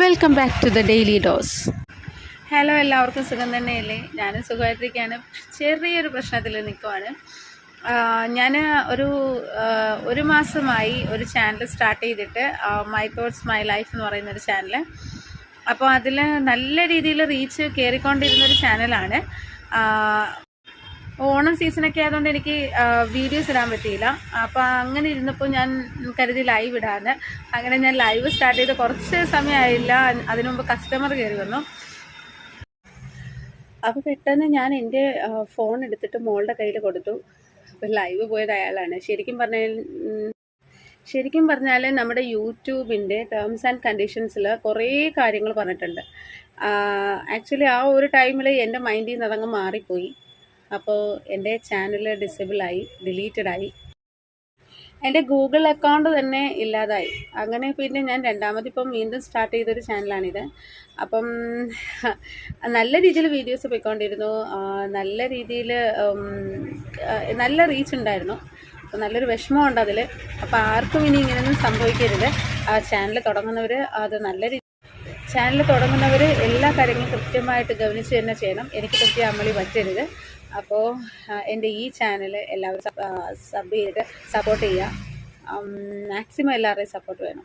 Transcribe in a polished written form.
Welcome back to the daily dose. Hello, എല്ലാവർക്കും സുഖം തന്നെയല്ലേ? ഞാനും സുഖമായിട്ടിരിക്കുകയാണ്. ചെറിയൊരു പ്രശ്നത്തിൽ നിൽക്കുവാണ്. ഞാൻ ഒരു മാസമായി ഒരു ചാനൽ സ്റ്റാർട്ട് ചെയ്തിട്ട്, മൈ തോട്ട്സ് മൈ ലൈഫ് എന്ന് പറയുന്നൊരു ചാനൽ. അപ്പോൾ അതിൽ നല്ല രീതിയിൽ റീച്ച് കയറിക്കൊണ്ടിരുന്നൊരു ചാനലാണ്. ഓണം സീസണൊക്കെ ആയതുകൊണ്ട് എനിക്ക് വീഡിയോസ് ഇടാൻ പറ്റിയില്ല. അപ്പോൾ അങ്ങനെ ഇരുന്നപ്പോൾ ഞാൻ കരുതി ലൈവ് ഇടാന്ന്. അങ്ങനെ ഞാൻ ലൈവ് സ്റ്റാർട്ട് ചെയ്ത് കുറച്ച് സമയമായില്ല, അതിനു മുമ്പ് കസ്റ്റമർ കയറി വന്നു. അപ്പോൾ പെട്ടെന്ന് ഞാൻ എൻ്റെ ഫോൺ എടുത്തിട്ട് മോളുടെ കയ്യിൽ കൊടുത്തു. അപ്പോൾ ലൈവ് പോയത് അയാളാണ്. ശരിക്കും പറഞ്ഞാൽ നമ്മുടെ യൂട്യൂബിൻ്റെ ടേംസ് ആൻഡ് കണ്ടീഷൻസിൽ കുറേ കാര്യങ്ങൾ പറഞ്ഞിട്ടുണ്ട്. ആക്ച്വലി ആ ഒരു ടൈമിൽ എൻ്റെ മൈൻഡിൽ നിന്ന് അതങ്ങ് മാറിപ്പോയി. അപ്പോൾ എൻ്റെ ചാനൽ ഡിസേബിളായി, ഡിലീറ്റഡായി. എൻ്റെ ഗൂഗിൾ അക്കൗണ്ട് തന്നെ ഇല്ലാതായി. അങ്ങനെ പിന്നെ ഞാൻ രണ്ടാമതിപ്പം വീണ്ടും സ്റ്റാർട്ട് ചെയ്തൊരു ചാനലാണിത്. അപ്പം നല്ല രീതിയിൽ വീഡിയോസ് പോയിക്കൊണ്ടിരുന്നു, നല്ല രീതിയിൽ നല്ല റീച്ച് ഉണ്ടായിരുന്നു. അപ്പോൾ നല്ലൊരു വിഷമമുണ്ട് അതിൽ. അപ്പോൾ ആർക്കും ഇനി ഇങ്ങനെയൊന്നും സംഭവിക്കരുത്. ചാനൽ തുടങ്ങുന്നവർ എല്ലാ കാര്യങ്ങളും കൃത്യമായിട്ട് ഗവനിച്ച് തന്നെ ചെയ്യണം. എനിക്ക് പറ്റിയ അമളി പറ്റരുത്. അപ്പോൾ എൻ്റെ ഈ ചാനൽ എല്ലാവരും സബ് ചെയ്ത് സപ്പോർട്ട് ചെയ്യുക. മാക്സിമം എല്ലാവരുടെയും സപ്പോർട്ട് വേണം.